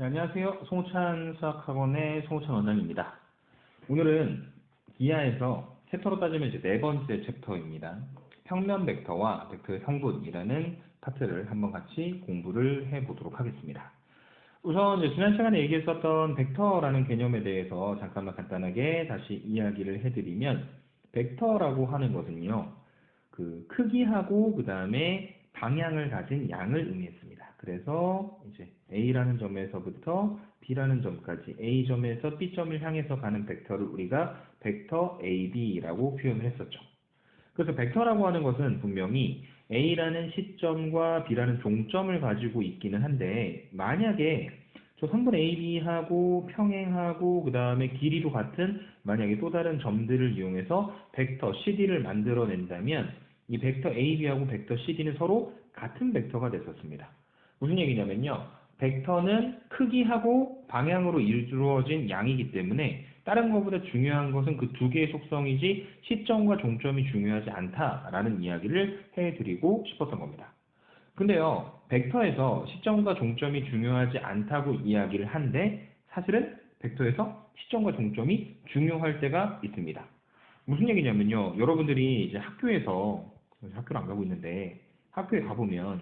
네, 안녕하세요. 송우찬 수학학원의 송우찬 원장입니다. 오늘은 기하에서 챕터로 따지면 이제 네 번째 챕터입니다. 평면 벡터와 벡터의 성분이라는 파트를 한번 같이 공부를 해보도록 하겠습니다. 우선 이제 지난 시간에 얘기했었던 벡터라는 개념에 대해서 잠깐만 간단하게 다시 이야기를 해드리면, 벡터라고 하는 것은요, 그 크기하고 그 다음에 방향을 가진 양을 의미했습니다. 그래서 이제 A라는 점에서부터 B라는 점까지 A점에서 B점을 향해서 가는 벡터를 우리가 벡터 AB라고 표현을 했었죠. 그래서 벡터라고 하는 것은 분명히 A라는 시점과 B라는 종점을 가지고 있기는 한데, 만약에 저 성분 AB하고 평행하고 그 다음에 길이도 같은 만약에 또 다른 점들을 이용해서 벡터 CD를 만들어낸다면, 이 벡터 AB하고 벡터 CD는 서로 같은 벡터가 됐었습니다. 무슨 얘기냐면요, 벡터는 크기하고 방향으로 이루어진 양이기 때문에 다른 것보다 중요한 것은 그 두 개의 속성이지 시점과 종점이 중요하지 않다라는 이야기를 해드리고 싶었던 겁니다. 근데요, 벡터에서 시점과 종점이 중요하지 않다고 이야기를 한데, 사실은 벡터에서 시점과 종점이 중요할 때가 있습니다. 무슨 얘기냐면요, 여러분들이 이제 학교를 안 가고 있는데, 학교에 가보면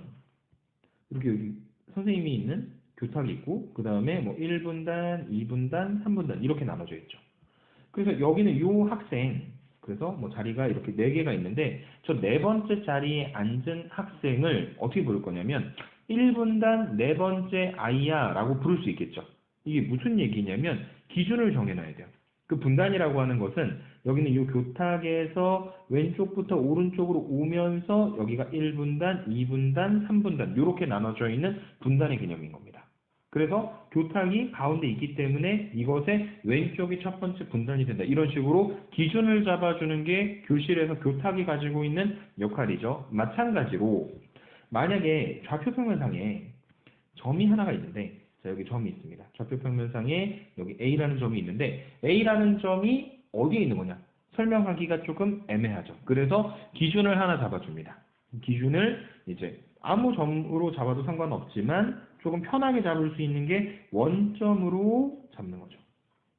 이렇게 여기 선생님이 있는 교탁이 있고, 그 다음에 뭐 1분단, 2분단, 3분단 이렇게 나눠져 있죠. 그래서 여기는 요 학생, 그래서 뭐 자리가 이렇게 4개가 있는데, 저 네 번째 자리에 앉은 학생을 어떻게 부를 거냐면 1분단 네 번째 아이야 라고 부를 수 있겠죠. 이게 무슨 얘기냐면 기준을 정해놔야 돼요. 그 분단이라고 하는 것은 여기는 이 교탁에서 왼쪽부터 오른쪽으로 오면서 여기가 1분단, 2분단, 3분단 이렇게 나눠져 있는 분단의 개념인 겁니다. 그래서 교탁이 가운데 있기 때문에 이것의 왼쪽이 첫 번째 분단이 된다. 이런 식으로 기준을 잡아주는 게 교실에서 교탁이 가지고 있는 역할이죠. 마찬가지로 만약에 좌표평면상에 점이 하나가 있는데, 자, 여기 점이 있습니다. 좌표평면상에 여기 A라는 점이 있는데, A라는 점이 어디에 있는 거냐? 설명하기가 조금 애매하죠. 그래서 기준을 하나 잡아줍니다. 기준을 이제 아무 점으로 잡아도 상관없지만 조금 편하게 잡을 수 있는 게 원점으로 잡는 거죠.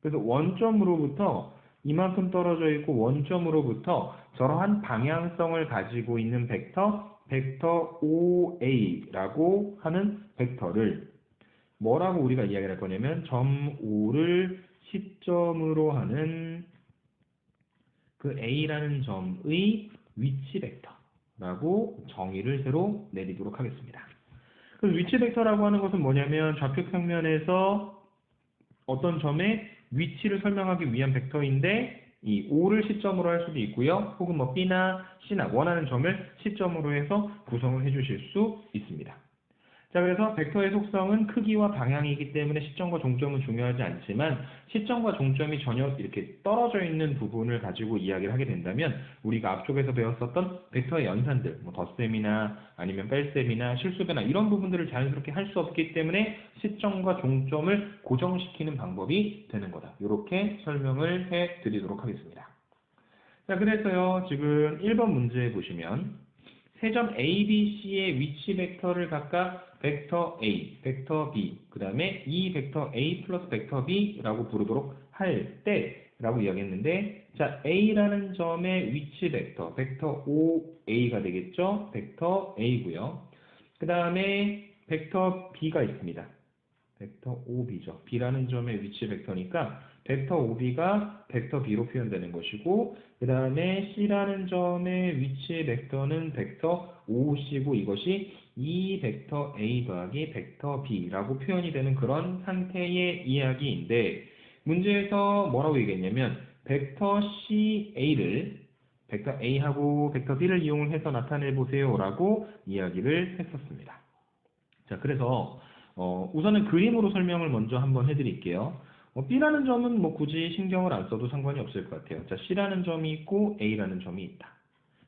그래서 원점으로부터 이만큼 떨어져 있고 원점으로부터 저러한 방향성을 가지고 있는 벡터 OA라고 하는 벡터를 뭐라고 우리가 이야기를 할 거냐면 점 O를 시점으로 하는 그 A라는 점의 위치 벡터라고 정의를 새로 내리도록 하겠습니다. 그래서 위치 벡터라고 하는 것은 뭐냐면 좌표 평면에서 어떤 점의 위치를 설명하기 위한 벡터인데, 이 O를 시점으로 할 수도 있고요. 혹은 뭐 B나 C나 원하는 점을 시점으로 해서 구성을 해주실 수 있습니다. 자, 그래서 벡터의 속성은 크기와 방향이기 때문에 시점과 종점은 중요하지 않지만, 시점과 종점이 전혀 이렇게 떨어져 있는 부분을 가지고 이야기를 하게 된다면 우리가 앞쪽에서 배웠었던 벡터의 연산들, 뭐 덧셈이나 아니면 뺄셈이나 실수배나 이런 부분들을 자연스럽게 할 수 없기 때문에 시점과 종점을 고정시키는 방법이 되는 거다. 이렇게 설명을 해드리도록 하겠습니다. 자, 그래서요, 지금 1번 문제 보시면 세 점 A, B, C의 위치 벡터를 각각 벡터 A, 벡터 B, 그 다음에 이 벡터 A 플러스 벡터 B라고 부르도록 할 때라고 이야기했는데, 자, A라는 점의 위치 벡터 OA가 되겠죠? 벡터 A고요. 그 다음에 벡터 B가 있습니다. 벡터 OB죠. B라는 점의 위치 벡터니까 벡터 OB가 벡터 B로 표현되는 것이고, 그 다음에 C라는 점의 위치 벡터는 벡터 OC고, 이것이 이 벡터 A 더하기 벡터 B라고 표현이 되는 그런 상태의 이야기인데, 문제에서 뭐라고 얘기했냐면 벡터 CA를 벡터 A하고 벡터 B를 이용해서 나타내 보세요 라고 이야기를 했었습니다. 자, 그래서 우선은 그림으로 설명을 먼저 한번 해드릴게요. B라는 점은 뭐 굳이 신경을 안 써도 상관이 없을 것 같아요. 자, C라는 점이 있고 A라는 점이 있다.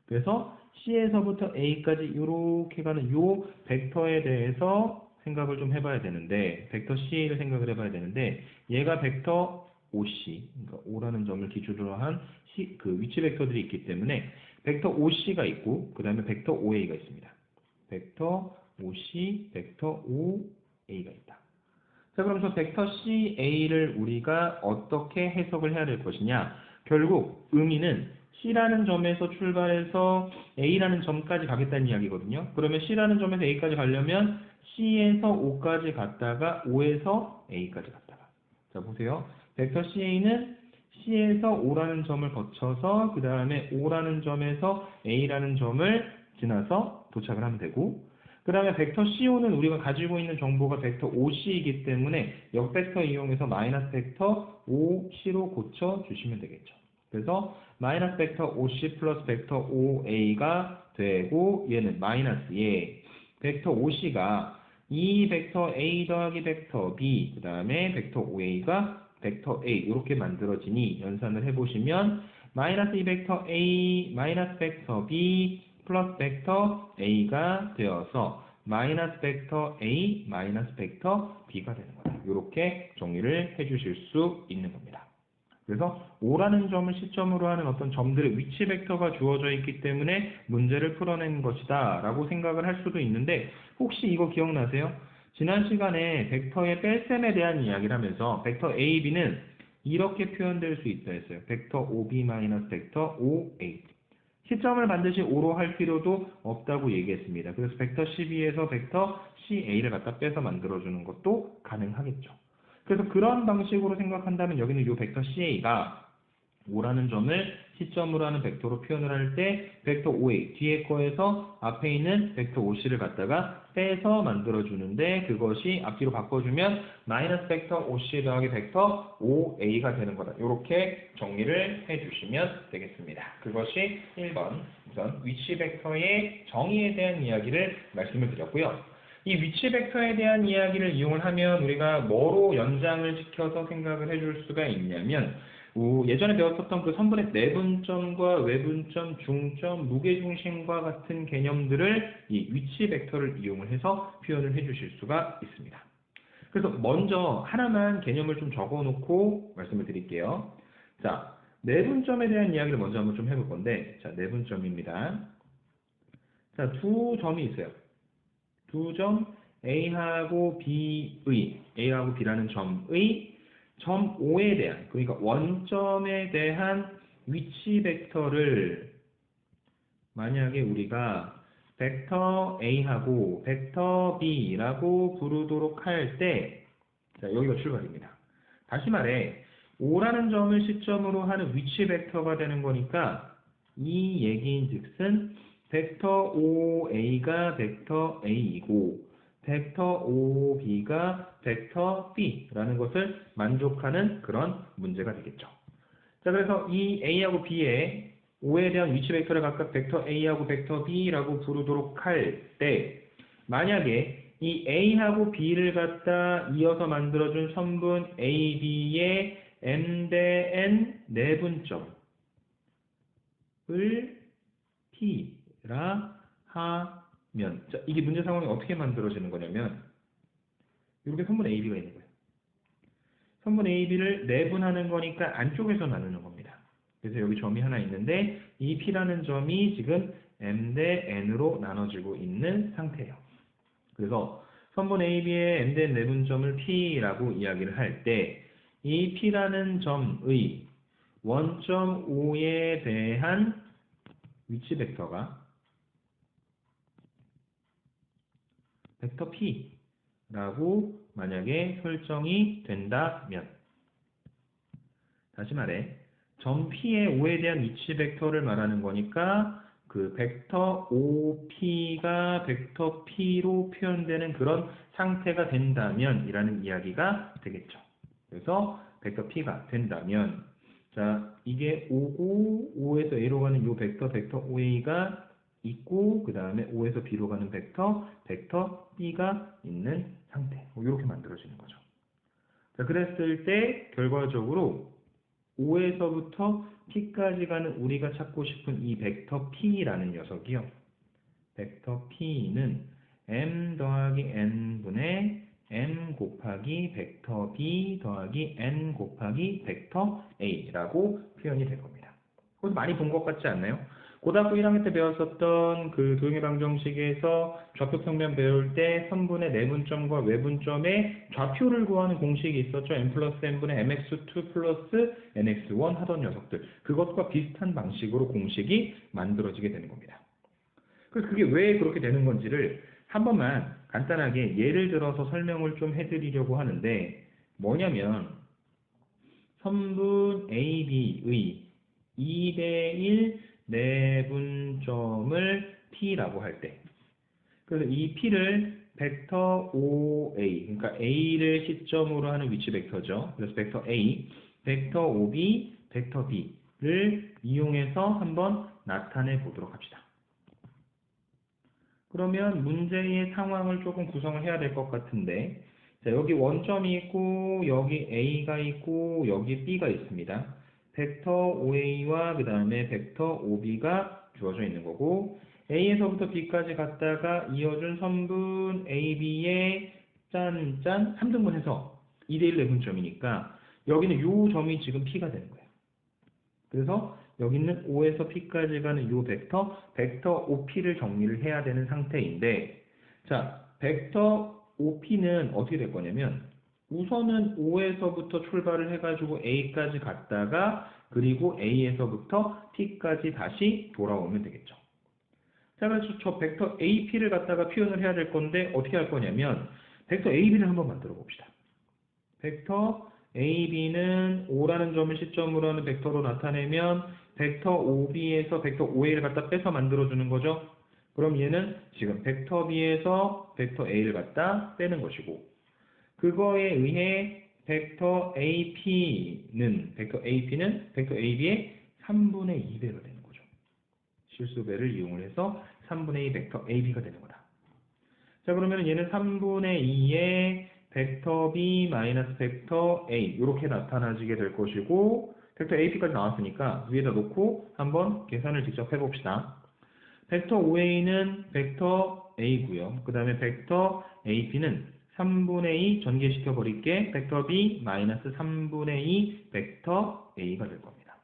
그래서 C에서부터 A까지 이렇게 가는 요 벡터에 대해서 생각을 좀 해봐야 되는데, 벡터 C를 생각을 해봐야 되는데, 얘가 벡터 OC, 그러니까 O라는 점을 기준으로 한 그 위치 벡터들이 있기 때문에 벡터 OC가 있고, 그 다음에 벡터 OA가 있습니다. 벡터 OC, 벡터 OA가 있다. 자, 그럼 저 벡터 CA를 우리가 어떻게 해석을 해야 될 것이냐? 결국 의미는 C라는 점에서 출발해서 A라는 점까지 가겠다는 이야기거든요. 그러면 C라는 점에서 A까지 가려면 C에서 O까지 갔다가 O에서 A까지 갔다가. 자, 보세요. 벡터 CA는 C에서 O라는 점을 거쳐서 그 다음에 O라는 점에서 A라는 점을 지나서 도착을 하면 되고, 그 다음에 벡터 CO는 우리가 가지고 있는 정보가 벡터 OC이기 때문에 역벡터 이용해서 마이너스 벡터 OC로 고쳐주시면 되겠죠. 그래서 마이너스 벡터 OC 플러스 벡터 OA가 되고, 얘는 마이너스 벡터 OC가 이 벡터 A 더하기 벡터 B, 그 다음에 벡터 OA가 벡터 A 이렇게 만들어지니 연산을 해보시면 마이너스 2 벡터 A 마이너스 벡터 B 플러스 벡터 A가 되어서 마이너스 벡터 A 마이너스 벡터 B가 되는 거다. 이렇게 정리를 해주실 수 있는 겁니다. 그래서 O라는 점을 시점으로 하는 어떤 점들의 위치 벡터가 주어져 있기 때문에 문제를 풀어낸 것이다 라고 생각을 할 수도 있는데, 혹시 이거 기억나세요? 지난 시간에 벡터의 뺄셈에 대한 이야기를 하면서 벡터 A, B는 이렇게 표현될 수 있다 했어요. 벡터 OB 마이너스 벡터 OA. 시점을 반드시 O로 할 필요도 없다고 얘기했습니다. 그래서 벡터 CB에서 벡터 CA를 갖다 빼서 만들어주는 것도 가능하겠죠. 그래서 그런 방식으로 생각한다면 여기는 이 벡터 CA가 O라는 점을 시점으로 하는 벡터로 표현을 할 때 벡터 OA, 뒤에 거에서 앞에 있는 벡터 OC를 갖다가 빼서 만들어주는데, 그것이 앞뒤로 바꿔주면 마이너스 벡터 OC 더하기 벡터 OA가 되는 거다. 이렇게 정리를 해주시면 되겠습니다. 그것이 1번 우선 위치 벡터의 정의에 대한 이야기를 말씀을 드렸고요. 이 위치 벡터에 대한 이야기를 이용을 하면 우리가 뭐로 연장을 시켜서 생각을 해줄 수가 있냐면, 예전에 배웠었던 그 선분의 내분점과 외분점, 중점, 무게중심과 같은 개념들을 이 위치 벡터를 이용을 해서 표현을 해주실 수가 있습니다. 그래서 먼저 하나만 개념을 좀 적어놓고 말씀을 드릴게요. 자, 내분점에 대한 이야기를 먼저 한번 좀 해볼 건데, 자, 내분점입니다. 자, 두 점이 있어요. 두 점 A하고 B라는 점의 점 O에 대한, 그러니까 원점에 대한 위치 벡터를 만약에 우리가 벡터 A하고 벡터 B라고 부르도록 할 때, 자, 여기가 출발입니다. 다시 말해 O라는 점을 시점으로 하는 위치 벡터가 되는 거니까 이 얘기인 즉슨 벡터 OA가 벡터 A이고 벡터 OB가 벡터 B라는 것을 만족하는 그런 문제가 되겠죠. 자, 그래서 이 A하고 B의 O에 대한 위치 벡터를 각각 벡터 A하고 벡터 B라고 부르도록 할 때, 만약에 이 A하고 B를 갖다 이어서 만들어준 선분 AB의 M 대 N 내분점을 P라 하면, 자, 이게 문제 상황이 어떻게 만들어지는 거냐면 이렇게 선분 AB가 있는 거예요. 선분 AB를 내분하는 거니까 안쪽에서 나누는 겁니다. 그래서 여기 점이 하나 있는데 이 P라는 점이 지금 M 대 N으로 나눠지고 있는 상태예요. 그래서 선분 AB의 M 대 N 내분점을 P라고 이야기를 할 때 이 P라는 점의 원점 O에 대한 위치 벡터가 벡터 P라고 만약에 설정이 된다면, 다시 말해 점 P의 O에 대한 위치 벡터를 말하는 거니까 그 벡터 OP가 벡터 P로 표현되는 그런 상태가 된다면 이라는 이야기가 되겠죠. 그래서 벡터 P가 된다면, 자, 이게 O고 O에서 A로 가는 이 벡터 OA가 있고 그 다음에 O에서 B로 가는 벡터 B가 있는 상태. 이렇게 만들어지는 거죠. 자, 그랬을 때 결과적으로 O에서부터 P까지 가는 우리가 찾고 싶은 이 벡터 P라는 녀석이요. 벡터 P는 M 더하기 N분의 M 곱하기 벡터 B 더하기 N 곱하기 벡터 A라고 표현이 될 겁니다. 그래서 많이 본 것 같지 않나요? 고등학교 1학년 때 배웠었던 그 도형의 방정식에서 좌표 평면 배울 때 선분의 내분점과 외분점의 좌표를 구하는 공식이 있었죠. n 플러스 n분의 mx2 플러스 nx1 하던 녀석들. 그것과 비슷한 방식으로 공식이 만들어지게 되는 겁니다. 그래서 그게 왜 그렇게 되는 건지를 한 번만 간단하게 예를 들어서 설명을 좀 해드리려고 하는데, 뭐냐면 선분 AB의 2대1 내분점을 P라고 할 때, 그래서 이 P를 벡터 OA, 그러니까 A를 시점으로 하는 위치 벡터죠. 그래서 벡터 A, 벡터 OB, 벡터 B를 이용해서 한번 나타내 보도록 합시다. 그러면 문제의 상황을 조금 구성을 해야 될 것 같은데, 자, 여기 원점이 있고, 여기 A가 있고, 여기 B가 있습니다. 벡터 OA와 그 다음에 벡터 OB가 주어져 있는 거고, A에서부터 B까지 갔다가 이어준 선분 AB의 짠짠 3등분해서 2대1 내분점이니까 여기는 요 점이 지금 P가 되는 거예요. 그래서 여기 있는 O에서 P까지 가는 요 벡터 OP를 정리를 해야 되는 상태인데, 자, 벡터 OP는 어떻게 될 거냐면, 우선은 O에서부터 출발을 해가지고 A까지 갔다가, 그리고 A에서부터 P까지 다시 돌아오면 되겠죠. 자, 그래서 저 벡터 AP를 갖다가 표현을 해야 될 건데, 어떻게 할 거냐면, 벡터 AB를 한번 만들어 봅시다. 벡터 AB는 O라는 점을 시점으로 하는 벡터로 나타내면 벡터 OB에서 벡터 OA를 갖다 빼서 만들어주는 거죠. 그럼 얘는 지금 벡터 B에서 벡터 A를 갖다 빼는 것이고, 그거에 의해 벡터 AP는 벡터 AB의 3분의 2배가 되는 거죠. 실수배를 이용을 해서 3분의 2 벡터 AB가 되는 거다. 자, 그러면 얘는 3분의 2의 벡터 B 마이너스 벡터 A 이렇게 나타나지게 될 것이고, 벡터 AP까지 나왔으니까 위에다 놓고 한번 계산을 직접 해봅시다. 벡터 OA는 벡터 A고요. 그 다음에 벡터 AP는 3분의 2 전개시켜 버릴게 벡터 B 마이너스 3분의 2 벡터 A가 될 겁니다.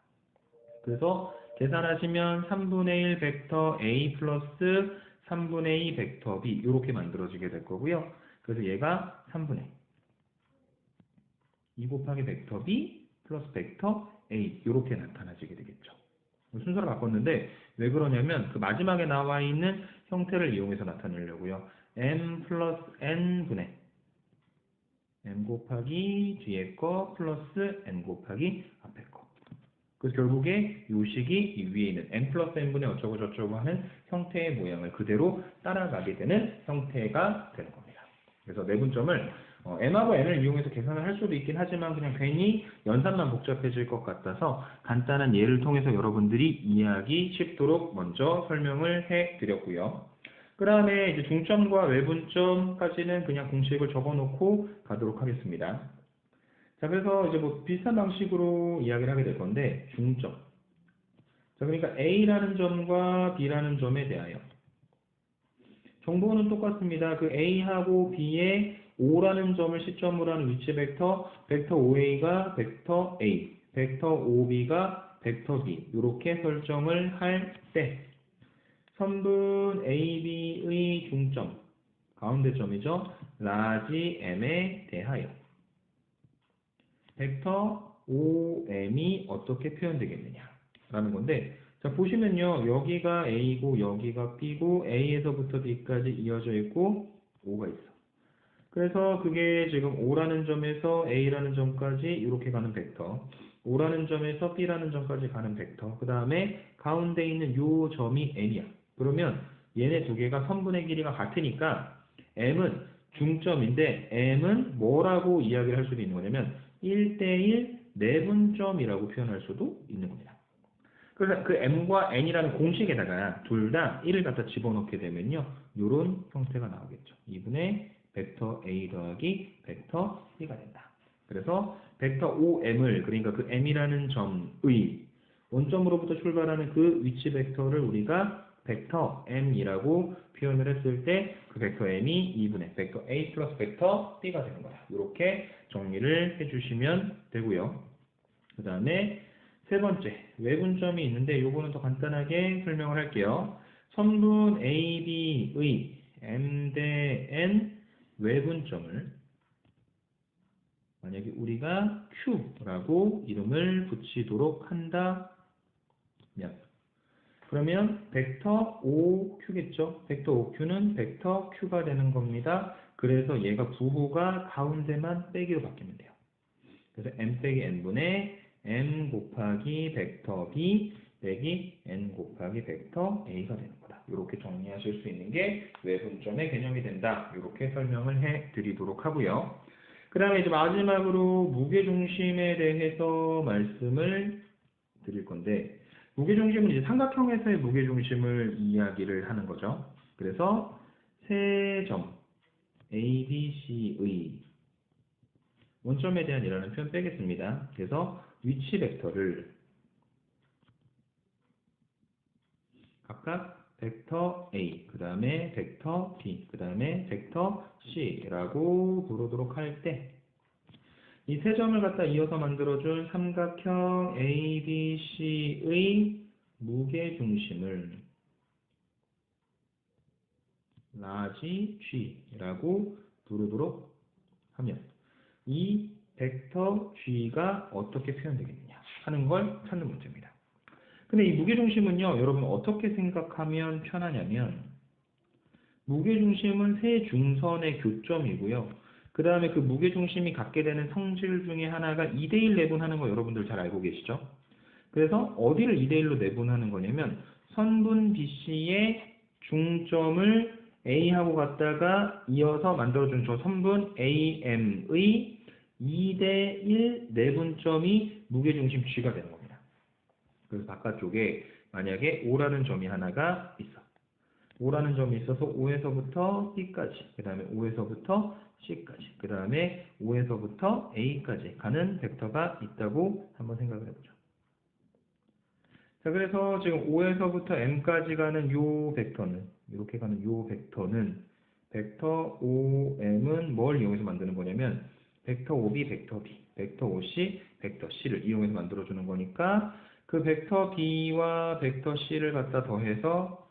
그래서 계산하시면 3분의 1 벡터 A 플러스 3분의 2 벡터 B 이렇게 만들어지게 될 거고요. 그래서 얘가 3분의 2 곱하기 벡터 B 플러스 벡터 A 이렇게 나타나지게 되겠죠. 순서를 바꿨는데 왜 그러냐면 그 마지막에 나와 있는 형태를 이용해서 나타내려고요. m 플러스 n분의 m 곱하기 뒤에 거 플러스 n 곱하기 앞에 거. 그래서 결국에 이 식이 이 위에 있는 n 플러스 n분의 어쩌고 저쩌고 하는 형태의 모양을 그대로 따라가게 되는 형태가 되는 겁니다. 그래서 내분점을 m하고 n을 이용해서 계산을 할 수도 있긴 하지만 그냥 괜히 연산만 복잡해질 것 같아서 간단한 예를 통해서 여러분들이 이해하기 쉽도록 먼저 설명을 해드렸고요. 그 다음에 이제 중점과 외분점까지는 그냥 공식을 적어놓고 가도록 하겠습니다. 자, 그래서 이제 뭐 비슷한 방식으로 이야기를 하게 될 건데, 중점. 자, 그러니까 A라는 점과 B라는 점에 대하여 정보는 똑같습니다. 그 A하고 B의 O라는 점을 시점으로 하는 위치 벡터 OA가 벡터 A, 벡터 OB가 벡터 B 이렇게 설정을 할 때 선분 AB의 중점, 가운데 점이죠. 라지 M에 대하여 벡터 OM이 어떻게 표현되겠느냐라는 건데, 자, 보시면요. 여기가 A고 여기가 B고 A에서부터 B까지 이어져 있고 O가 있어. 그래서 그게 지금 O라는 점에서 A라는 점까지 이렇게 가는 벡터, O라는 점에서 B라는 점까지 가는 벡터, 그 다음에 가운데 있는 요 점이 M이야. 그러면 얘네 두 개가 선분의 길이가 같으니까 M은 중점인데 M은 뭐라고 이야기를 할 수도 있는 거냐면 1대1 내분점이라고 표현할 수도 있는 겁니다. 그래서 그 m과 n이라는 공식에다가 둘 다 1을 갖다 집어넣게 되면요. 이런 형태가 나오겠죠. 2분의 벡터 a 더하기 벡터 b가 된다. 그래서 벡터 OM을, 그러니까 그 m이라는 점의 원점으로부터 출발하는 그 위치 벡터를 우리가 벡터 m이라고 표현을 했을 때 그 벡터 m이 2분의 벡터 a 플러스 벡터 b가 되는 거야. 이렇게 정리를 해주시면 되고요. 그 다음에 세 번째, 외분점이 있는데 요거는 더 간단하게 설명을 할게요. 선분 AB의 M 대 N 외분점을 만약에 우리가 Q라고 이름을 붙이도록 한다면 그러면 벡터 OQ겠죠? 벡터 OQ는 벡터 Q가 되는 겁니다. 그래서 얘가 부호가 가운데만 빼기로 바뀌면 돼요. 그래서 M 빼기 N분의 M 곱하기 벡터 B 빼기 N 곱하기 벡터 A가 되는 거다. 이렇게 정리하실 수 있는 게 외분점의 개념이 된다. 이렇게 설명을 해 드리도록 하고요. 그 다음에 이제 마지막으로 무게중심에 대해서 말씀을 드릴 건데, 무게중심은 이제 삼각형에서의 무게중심을 이야기를 하는 거죠. 그래서 세 점 A, B, C의 원점에 대한 이라는 표현 빼겠습니다. 그래서 위치 벡터를 각각 벡터 A, 그 다음에 벡터 B, 그 다음에 벡터 C라고 부르도록 할 때 이 세 점을 갖다 이어서 만들어준 삼각형 ABC의 무게중심을 라지 G라고 부르도록 하면 이 벡터 G가 어떻게 표현되겠느냐 하는 걸 찾는 문제입니다. 근데 이 무게중심은요, 여러분 어떻게 생각하면 편하냐면 무게중심은 세 중선의 교점이고요. 그 다음에 그 무게중심이 갖게 되는 성질 중에 하나가 2대1 내분하는 거 여러분들 잘 알고 계시죠? 그래서 어디를 2대1로 내분하는 거냐면 선분 BC의 중점을 A하고 갖다가 이어서 만들어준 저 선분 AM의 2대1 내분점이 무게중심 G가 되는 겁니다. 그래서 바깥쪽에 만약에 O라는 점이 하나가 있어. O라는 점이 있어서 O에서부터 B까지, 그 다음에 O에서부터 C까지, 그 다음에 O에서부터 A까지 가는 벡터가 있다고 한번 생각을 해보죠. 자, 그래서 지금 O에서부터 M까지 가는 요 벡터는, 이렇게 가는 요 벡터는 벡터 OM은 뭘 이용해서 만드는 거냐면 벡터 OB, 벡터 B, 벡터 OC, 벡터 C를 이용해서 만들어주는 거니까 그 벡터 B와 벡터 C를 갖다 더해서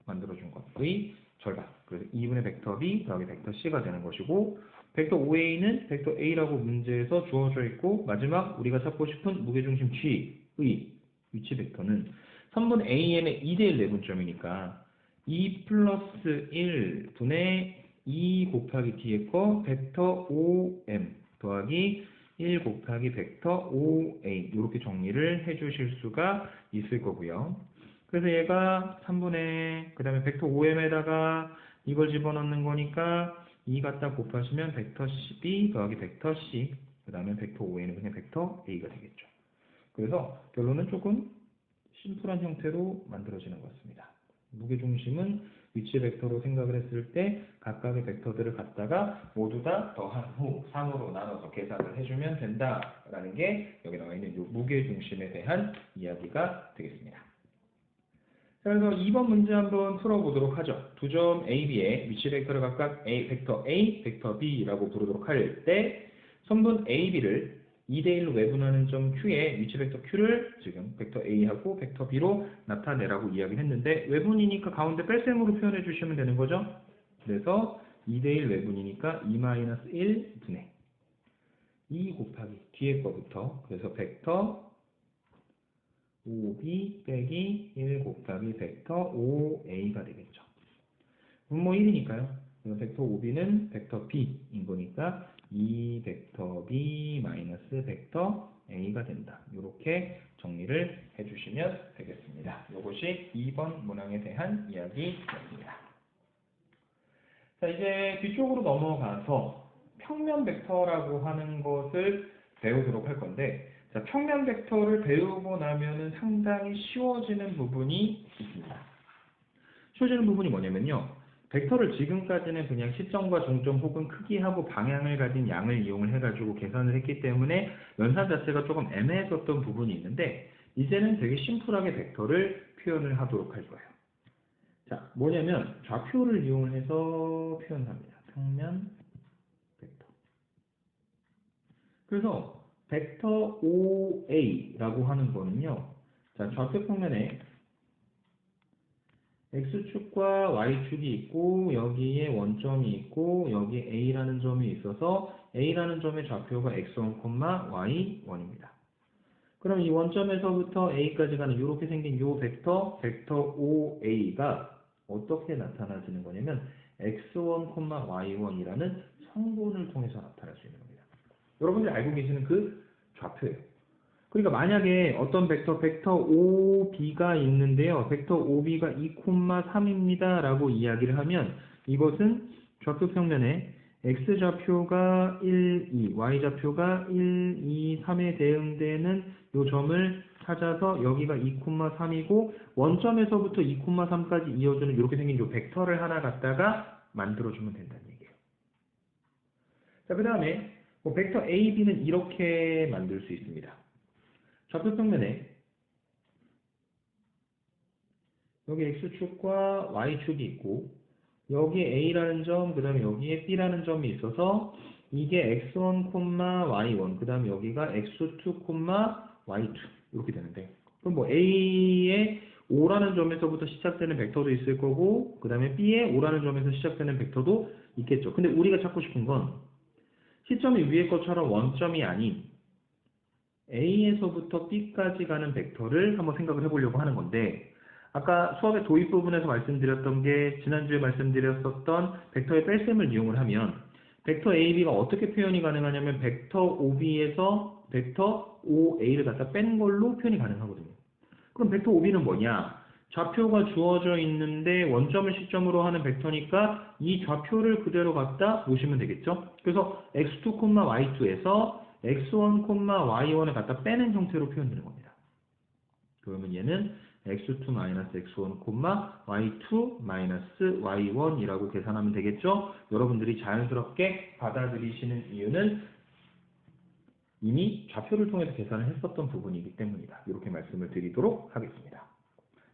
만들어준 것의 절반. 그래서 2분의 벡터 B 더하기 벡터 C가 되는 것이고 벡터 OA는 벡터 A라고 문제에서 주어져 있고 마지막 우리가 찾고 싶은 무게중심 G의 위치 벡터는 선분 AM의 2대1 내분점이니까 2 플러스 1 분의 2 곱하기 뒤에 거 벡터 OM 더하기 1 곱하기 벡터 OA 이렇게 정리를 해주실 수가 있을 거고요. 그래서 얘가 3분의 그 다음에 벡터 OM에다가 이걸 집어넣는 거니까 2 갖다 곱하시면 벡터 B 더하기 벡터 C 그 다음에 벡터 OA는 그냥 벡터 A가 되겠죠. 그래서 결론은 조금 심플한 형태로 만들어지는 것 같습니다. 무게중심은 위치 벡터로 생각을 했을 때 각각의 벡터들을 갖다가 모두 다 더한 후 3으로 나눠서 계산을 해주면 된다라는 게 여기 나와 있는 이 무게중심에 대한 이야기가 되겠습니다. 자, 그래서 2번 문제 한번 풀어보도록 하죠. 두 점 AB의 위치 벡터를 각각 벡터 A, 벡터 B라고 부르도록 할 때 선분 AB를 2대1로 외분하는 점 Q의 위치 벡터 Q를 지금 벡터 A하고 벡터 B로 나타내라고 이야기를 했는데 외분이니까 가운데 뺄셈으로 표현해 주시면 되는 거죠. 그래서 2대1 외분이니까 2-1 분의 2 곱하기 뒤에 거부터 그래서 벡터 OB 빼기 1 곱하기 벡터 OA가 되겠죠. 분모 1이니까요. 그래서 벡터 OB는 벡터 B인 거니까 2 벡터 B 마이너스 벡터 A가 된다. 이렇게 정리를 해주시면 되겠습니다. 이것이 2번 문항에 대한 이야기였습니다. 자, 이제 뒤쪽으로 넘어가서 평면 벡터라고 하는 것을 배우도록 할 건데 자, 평면 벡터를 배우고 나면은 상당히 쉬워지는 부분이 있습니다. 쉬워지는 부분이 뭐냐면요. 벡터를 지금까지는 그냥 시점과 종점 혹은 크기하고 방향을 가진 양을 이용을 해가지고 계산을 했기 때문에 연산 자체가 조금 애매했었던 부분이 있는데 이제는 되게 심플하게 벡터를 표현을 하도록 할 거예요. 자, 뭐냐면 좌표를 이용을 해서 표현합니다. 평면 벡터. 그래서 벡터 OA라고 하는 거는요. 자, 좌표 평면에 X축과 Y축이 있고 여기에 원점이 있고 여기에 A라는 점이 있어서 A라는 점의 좌표가 X1, Y1입니다. 그럼 이 원점에서부터 A까지 가는 이렇게 생긴 이 벡터 OA가 어떻게 나타나지는 거냐면 X1, Y1이라는 성분을 통해서 나타날 수 있는 겁니다. 여러분들이 알고 계시는 그 좌표예요. 그러니까 만약에 어떤 벡터 OB가 있는데요. 벡터 OB가 2,3입니다. 라고 이야기를 하면 이것은 좌표 평면에 X좌표가 1, 2, Y좌표가 1, 2, 3에 대응되는 이 점을 찾아서 여기가 2,3이고 원점에서부터 2,3까지 이어주는 이렇게 생긴 이 벡터를 하나 갖다가 만들어주면 된다는 얘기예요. 자, 그 다음에 벡터 AB는 이렇게 만들 수 있습니다. 좌표 평면에 여기 X축과 Y축이 있고 여기에 A라는 점, 그 다음에 여기에 B라는 점이 있어서 이게 X1, Y1, 그 다음에 여기가 X2, Y2 이렇게 되는데 그럼 뭐 A에 O라는 점에서부터 시작되는 벡터도 있을 거고 그 다음에 B에 O라는 점에서 시작되는 벡터도 있겠죠. 근데 우리가 찾고 싶은 건 시점이 위에 것처럼 원점이 아닌 A에서부터 B까지 가는 벡터를 한번 생각을 해보려고 하는 건데 아까 수업의 도입 부분에서 말씀드렸던 게 지난주에 말씀드렸었던 벡터의 뺄셈을 이용을 하면 벡터 AB가 어떻게 표현이 가능하냐면 벡터 OB에서 벡터 OA를 갖다 뺀 걸로 표현이 가능하거든요. 그럼 벡터 OB는 뭐냐? 좌표가 주어져 있는데 원점을 시점으로 하는 벡터니까 이 좌표를 그대로 갖다 놓으시면 되겠죠? 그래서 X2, Y2에서 X1, Y1을 갖다 빼는 형태로 표현되는 겁니다. 그러면 얘는 X2, X1, Y2, Y1이라고 계산하면 되겠죠? 여러분들이 자연스럽게 받아들이시는 이유는 이미 좌표를 통해서 계산을 했었던 부분이기 때문이다. 이렇게 말씀을 드리도록 하겠습니다.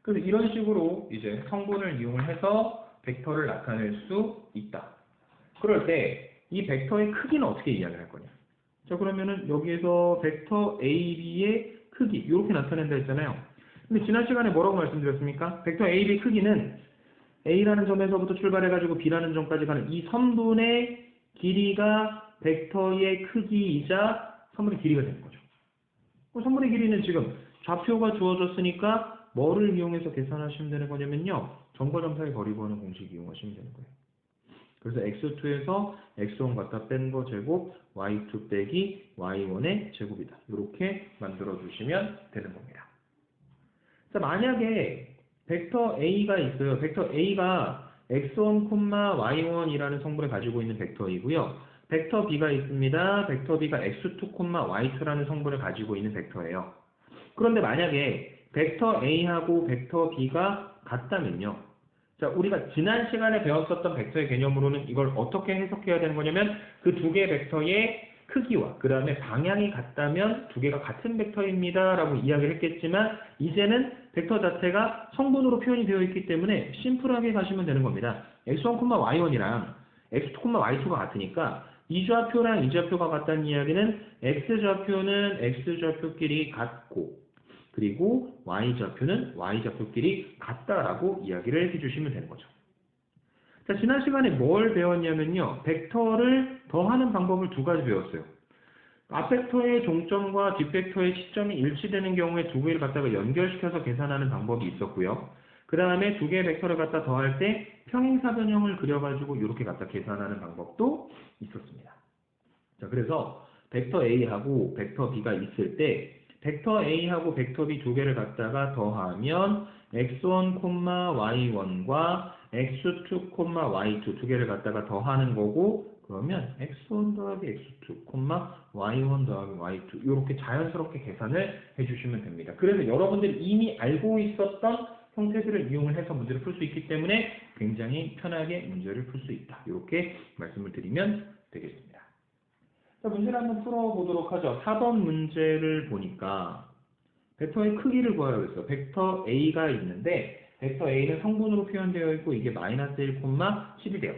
그래서 이런 식으로 이제 성분을 이용을 해서 벡터를 나타낼 수 있다. 그럴 때 이 벡터의 크기는 어떻게 이야기를 할 거냐? 자, 그러면은 여기에서 벡터 AB의 크기 이렇게 나타낸다 했잖아요. 근데 지난 시간에 뭐라고 말씀드렸습니까? 벡터 AB 크기는 A라는 점에서부터 출발해가지고 B라는 점까지 가는 이 선분의 길이가 벡터의 크기이자 선분의 길이가 되는 거죠. 선분의 길이는 지금 좌표가 주어졌으니까 뭐를 이용해서 계산하시면 되는 거냐면요. 점과 점 사이 거리 구하는 공식 이용하시면 되는 거예요. 그래서 X2에서 X1 갖다 뺀 거 제곱 Y2 빼기 Y1의 제곱이다. 이렇게 만들어주시면 되는 겁니다. 자, 만약에 벡터 A가 있어요. 벡터 A가 X1, Y1이라는 성분을 가지고 있는 벡터이고요. 벡터 B가 있습니다. 벡터 B가 X2, Y2라는 성분을 가지고 있는 벡터예요. 그런데 만약에 벡터 A하고 벡터 B가 같다면요. 자, 우리가 지난 시간에 배웠었던 벡터의 개념으로는 이걸 어떻게 해석해야 되는 거냐면 그 두 개의 벡터의 크기와 그 다음에 방향이 같다면 두 개가 같은 벡터입니다 라고 이야기를 했겠지만 이제는 벡터 자체가 성분으로 표현이 되어 있기 때문에 심플하게 가시면 되는 겁니다. X1, Y1이랑 X2, Y2가 같으니까 이 좌표랑 이 좌표가 같다는 이야기는 X좌표는 X좌표끼리 같고 그리고 Y좌표는 Y좌표끼리 같다라고 이야기를 해주시면 되는 거죠. 자, 지난 시간에 뭘 배웠냐면요. 벡터를 더하는 방법을 두 가지 배웠어요. 앞 벡터의 종점과 뒷 벡터의 시점이 일치되는 경우에 두 개를 갖다가 연결시켜서 계산하는 방법이 있었고요. 그 다음에 두 개의 벡터를 갖다 더할 때 평행사 변형을 그려가지고 이렇게 갖다 계산하는 방법도 있었습니다. 자, 그래서 벡터 A하고 벡터 B가 있을 때 벡터 A하고 벡터 B 두 개를 갖다가 더하면 X1, Y1과 X2, Y2 두 개를 갖다가 더하는 거고 그러면 X1 더하기 X2, Y1 더하기 Y2 이렇게 자연스럽게 계산을 해주시면 됩니다. 그래서 여러분들이 이미 알고 있었던 형태들을 이용을 해서 문제를 풀 수 있기 때문에 굉장히 편하게 문제를 풀 수 있다. 이렇게 말씀을 드리면 되겠습니다. 자, 문제를 한번 풀어보도록 하죠. 4번 문제를 보니까 벡터의 크기를 구하라고 했어요. 벡터 A가 있는데 벡터 A는 성분으로 표현되어 있고 이게 마이너스 1, 10이 돼요.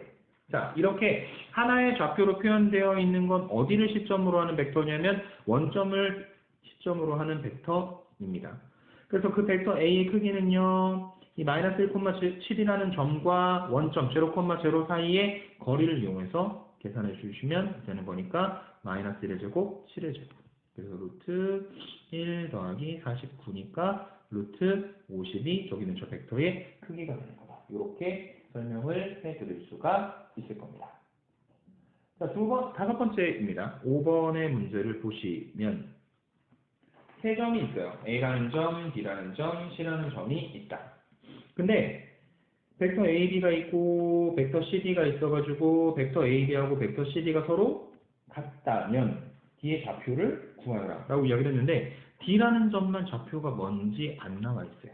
자, 이렇게 하나의 좌표로 표현되어 있는 건 어디를 시점으로 하는 벡터냐면 원점을 시점으로 하는 벡터입니다. 그래서 그 벡터 A의 크기는요, 이 마이너스 1,7이라는 점과 원점 0,0 사이의 거리를 이용해서 계산해 주시면 되는 거니까 마이너스 1의 제곱, 7의 제곱. 그래서 루트 1 더하기 49니까 루트 50이 저기 있는 저 벡터의 크기가 되는 거다. 이렇게 설명을 해드릴 수가 있을 겁니다. 자, 다섯 번째입니다. 5번의 문제를 보시면 세 점이 있어요. A라는 점, B라는 점, C라는 점이 있다. 근데 벡터 AB가 있고 벡터 CD가 있어가지고 벡터 AB하고 벡터 CD가 서로 같다면 D의 좌표를 구하라 라고 이야기를 했는데 D라는 점만 좌표가 뭔지 안 나와 있어요.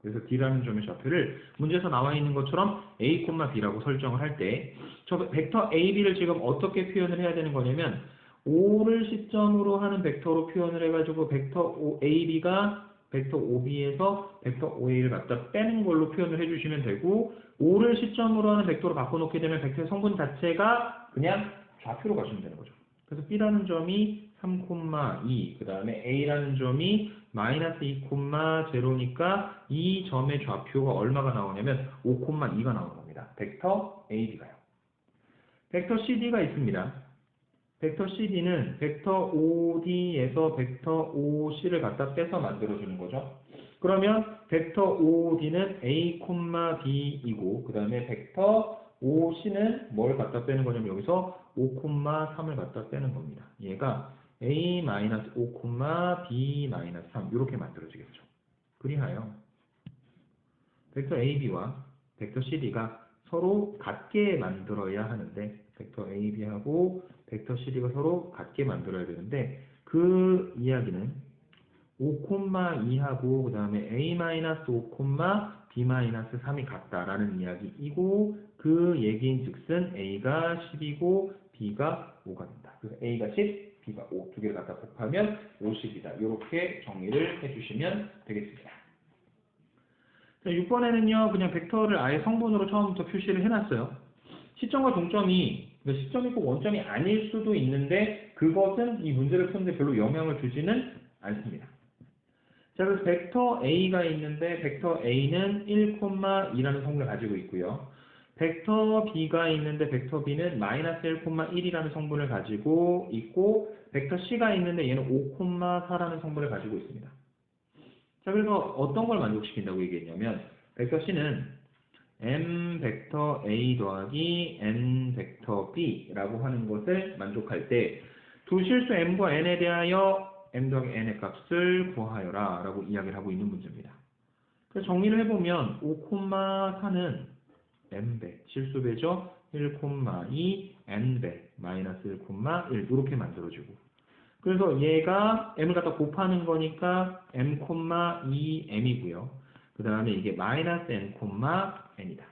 그래서 D라는 점의 좌표를 문제에서 나와 있는 것처럼 A, B라고 설정을 할 때 저 벡터 AB를 지금 어떻게 표현을 해야 되는 거냐면 5를 시점으로 하는 벡터로 표현을 해가지고 벡터 AB가 벡터 OB에서 벡터 OA를 갖다 빼는 걸로 표현을 해주시면 되고 5를 시점으로 하는 벡터로 바꿔놓게 되면 벡터의 성분 자체가 그냥 좌표로 가시면 되는 거죠. 그래서 B라는 점이 3,2, 그 다음에 A라는 점이 마이너스 2,0니까 이 점의 좌표가 얼마가 나오냐면 5,2가 나오는 겁니다. 벡터 AB가요. 벡터 CD가 있습니다. 벡터 CD는 벡터 OD에서 벡터 OC를 갖다 빼서 만들어주는 거죠. 그러면 벡터 OD는 A, B이고 그 다음에 벡터 OC는 뭘 갖다 빼는 거냐면 여기서 5,3을 갖다 빼는 겁니다. 얘가 A-5, B-3 이렇게 만들어지겠죠. 그리하여 벡터 AB와 벡터 CD가 서로 같게 만들어야 하는데 벡터 AB하고 벡터 CD가 서로 같게 만들어야 되는데 그 이야기는 5,2하고 그 다음에 A-5, B-3이 같다라는 이야기이고 그 얘기인 즉슨 A가 10이고 B가 5가 된다. 그래서 A가 10, B가 5 두 개를 갖다 곱하면 50이다. 이렇게 정리를 해주시면 되겠습니다. 자, 6번에는요 그냥 벡터를 아예 성분으로 처음부터 표시를 해놨어요. 시점과 동점이 시점이 꼭 원점이 아닐 수도 있는데 그것은 이 문제를 푸는데 별로 영향을 주지는 않습니다. 자, 그래서 벡터 A가 있는데 벡터 A는 1,2라는 성분을 가지고 있고요. 벡터 B가 있는데 벡터 B는 마이너스 1,1이라는 성분을 가지고 있고 벡터 C가 있는데 얘는 5,4라는 성분을 가지고 있습니다. 자, 그래서 어떤 걸 만족시킨다고 얘기했냐면 벡터 C는 m 벡터 A 더하기 n 벡터 B라고 하는 것을 만족할 때 두 실수 m과 n에 대하여 m 더하기 n의 값을 구하여라 라고 이야기를 하고 있는 문제입니다. 그래서 정리를 해보면 5,4는 m배, 실수배죠. 1,2 n배, 마이너스 1,1 이렇게 만들어지고 그래서 얘가 m을 갖다 곱하는 거니까 m,2m이고요. 그 다음에 이게 마이너스 n,n이다.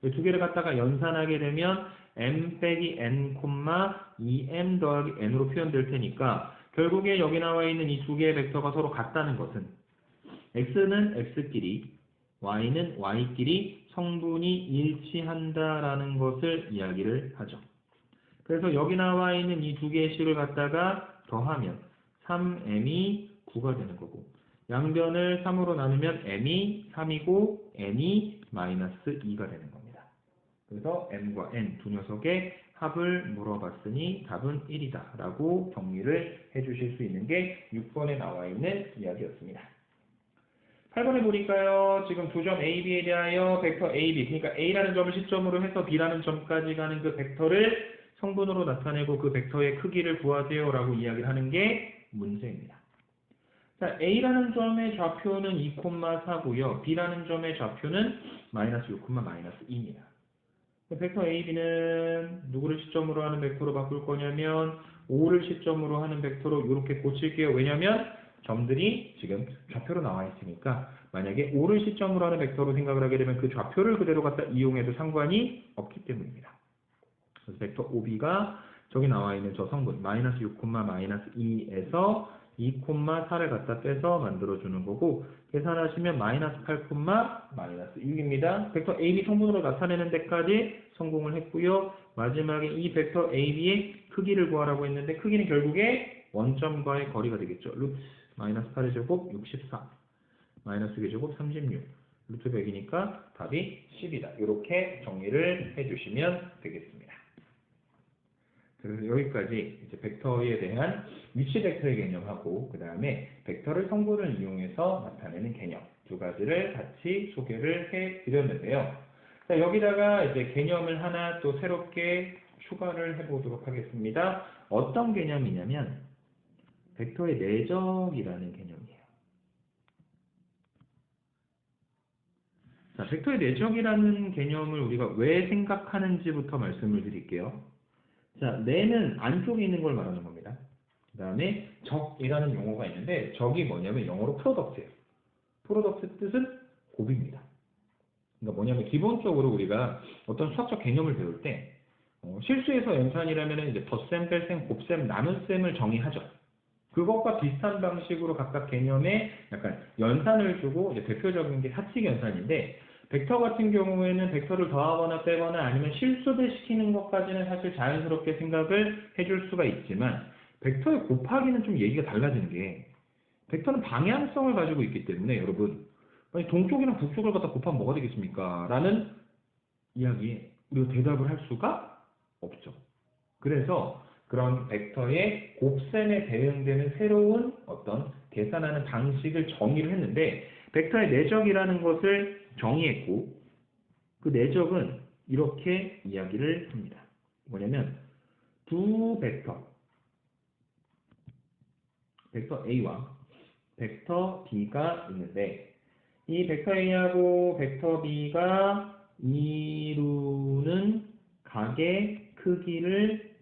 두 개를 갖다가 연산하게 되면 m 빼기 n,2m 더하기 n으로 표현될 테니까 결국에 여기 나와 있는 이 두 개의 벡터가 서로 같다는 것은 x는 x끼리, y는 y끼리 성분이 일치한다라는 것을 이야기를 하죠. 그래서 여기 나와 있는 이 두 개의 식을 갖다가 더하면 3m이 9가 되는 거고 양변을 3으로 나누면 m이 3이고 n이 마이너스 2가 되는 겁니다. 그래서 m과 n 두 녀석의 합을 물어봤으니 답은 1이다 라고 정리를 해주실 수 있는 게 6번에 나와 있는 이야기였습니다. 8번에 보니까요. 지금 두 점 AB에 대하여 벡터 AB, 그러니까 A라는 점을 시점으로 해서 B라는 점까지 가는 그 벡터를 성분으로 나타내고 그 벡터의 크기를 구하세요 라고 이야기를 하는 게 문제입니다. 자, A라는 점의 좌표는 2,4고요. B라는 점의 좌표는 마이너스 6, 마이너스 2입니다. 벡터 AB는 누구를 시점으로 하는 벡터로 바꿀 거냐면 5를 시점으로 하는 벡터로 이렇게 고칠게요. 왜냐면 점들이 지금 좌표로 나와 있으니까 만약에 5를 시점으로 하는 벡터로 생각을 하게 되면 그 좌표를 그대로 갖다 이용해도 상관이 없기 때문입니다. 그래서 벡터 OB가 저기 나와 있는 저 성분 마이너스 6, 마이너스 2에서 2,4를 갖다 빼서 만들어주는 거고 계산하시면 마이너스 8, 마이너스 6입니다. 벡터 AB 성분으로 나타내는 데까지 성공을 했고요. 마지막에 이 벡터 AB의 크기를 구하라고 했는데 크기는 결국에 원점과의 거리가 되겠죠. 루트 마이너스 8의 제곱 64 마이너스 2의 제곱 36 루트 100이니까 답이 10이다. 이렇게 정리를 해주시면 되겠습니다. 그래서 여기까지 이제 벡터에 대한 위치 벡터의 개념하고 그 다음에 벡터를 성분을 이용해서 나타내는 개념 두 가지를 같이 소개를 해드렸는데요. 자, 여기다가 이제 개념을 하나 또 새롭게 추가를 해보도록 하겠습니다. 어떤 개념이냐면 벡터의 내적이라는 개념이에요. 자, 벡터의 내적이라는 개념을 우리가 왜 생각하는지부터 말씀을 드릴게요. 자, 내는 안쪽에 있는 걸 말하는 겁니다. 그 다음에 적이라는 용어가 있는데 적이 뭐냐면 영어로 프로덕트예요. 프로덕트 뜻은 곱입니다. 그러니까 뭐냐면 기본적으로 우리가 어떤 수학적 개념을 배울 때 실수에서 연산이라면 이제 덧셈, 뺄셈, 곱셈, 나눗셈을 정의하죠. 그것과 비슷한 방식으로 각각 개념에 약간 연산을 주고 이제 대표적인 게 사칙 연산인데 벡터 같은 경우에는 벡터를 더하거나 빼거나 아니면 실수를 시키는 것까지는 사실 자연스럽게 생각을 해줄 수가 있지만 벡터의 곱하기는 좀 얘기가 달라지는 게 벡터는 방향성을 가지고 있기 때문에 여러분 아니 동쪽이랑 북쪽을 갖다 곱하면 뭐가 되겠습니까? 라는 이야기에 우리가 대답을 할 수가 없죠. 그래서 그런 벡터의 곱셈에 대응되는 새로운 어떤 계산하는 방식을 정의를 했는데 벡터의 내적이라는 것을 정의했고 그 내적은 이렇게 이야기를 합니다. 뭐냐면 두 벡터 A와 벡터 B가 있는데 이 벡터 A하고 벡터 B가 이루는 각의 크기를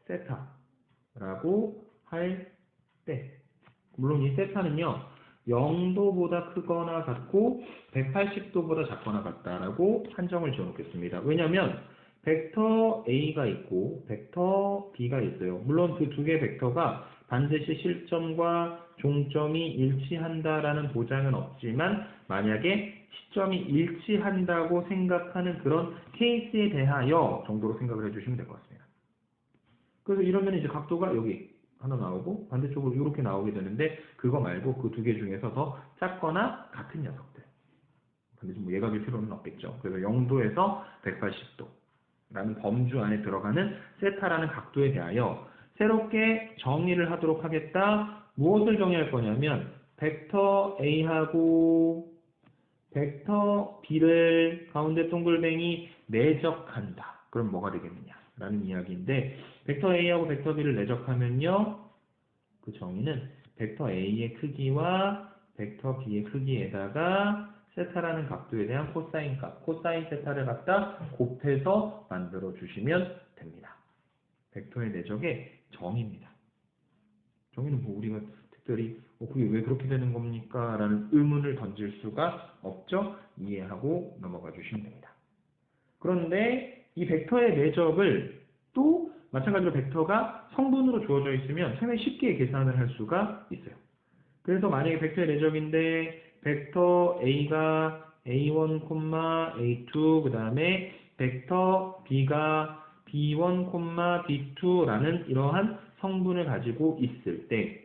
세타라고 할 때 물론 이 세타는요 0도보다 크거나 같고 180도보다 작거나 같다라고 한정을 지어놓겠습니다. 왜냐하면 벡터 A가 있고 벡터 B가 있어요. 물론 그 두 개의 벡터가 반드시 실점과 종점이 일치한다라는 보장은 없지만 만약에 시점이 일치한다고 생각하는 그런 케이스에 대하여 정도로 생각을 해주시면 될 것 같습니다. 그래서 이러면 이제 각도가 여기 하나 나오고 반대쪽으로 이렇게 나오게 되는데 그거 말고 그 두 개 중에서 더 작거나 같은 녀석들 반드시 뭐 예각일 필요는 없겠죠. 그래서 0도에서 180도라는 범주 안에 들어가는 세타라는 각도에 대하여 새롭게 정의를 하도록 하겠다. 무엇을 정의할 거냐면 벡터 A하고 벡터 B를 가운데 동글뱅이 내적한다. 그럼 뭐가 되겠느냐? 라는 이야기인데 벡터 A하고 벡터 B를 내적하면요. 그 정의는 벡터 A의 크기와 벡터 B의 크기에다가 세타라는 각도에 대한 코사인 값, 코사인 세타를 갖다 곱해서 만들어 주시면 됩니다. 벡터의 내적의 정의입니다. 정의는 뭐 우리가 특별히 그게 왜 그렇게 되는 겁니까? 라는 의문을 던질 수가 없죠. 이해하고 넘어가 주시면 됩니다. 그런데 이 벡터의 내적을 또 마찬가지로 벡터가 성분으로 주어져 있으면 상당히 쉽게 계산을 할 수가 있어요. 그래서 만약에 벡터의 내적인데 벡터 A가 A1, A2 그 다음에 벡터 B가 B1, B2라는 이러한 성분을 가지고 있을 때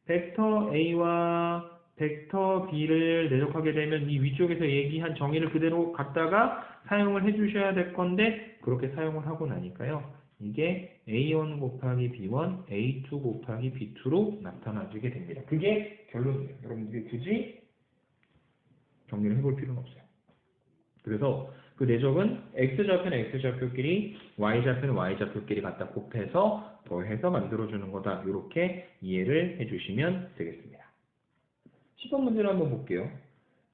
벡터 A와 벡터 B를 내적하게 되면 이 위쪽에서 얘기한 정의를 그대로 갖다가 사용을 해주셔야 될 건데 그렇게 사용을 하고 나니까요. 이게 A1 곱하기 B1, A2 곱하기 B2로 나타나지게 됩니다. 그게 결론이에요. 여러분들이 굳이 정리를 해볼 필요는 없어요. 그래서 그 내적은 X좌표는 X좌표끼리, Y좌표는 Y좌표끼리 갖다 곱해서 더해서 만들어주는 거다. 이렇게 이해를 해주시면 되겠습니다. 10번 문제를 한번 볼게요.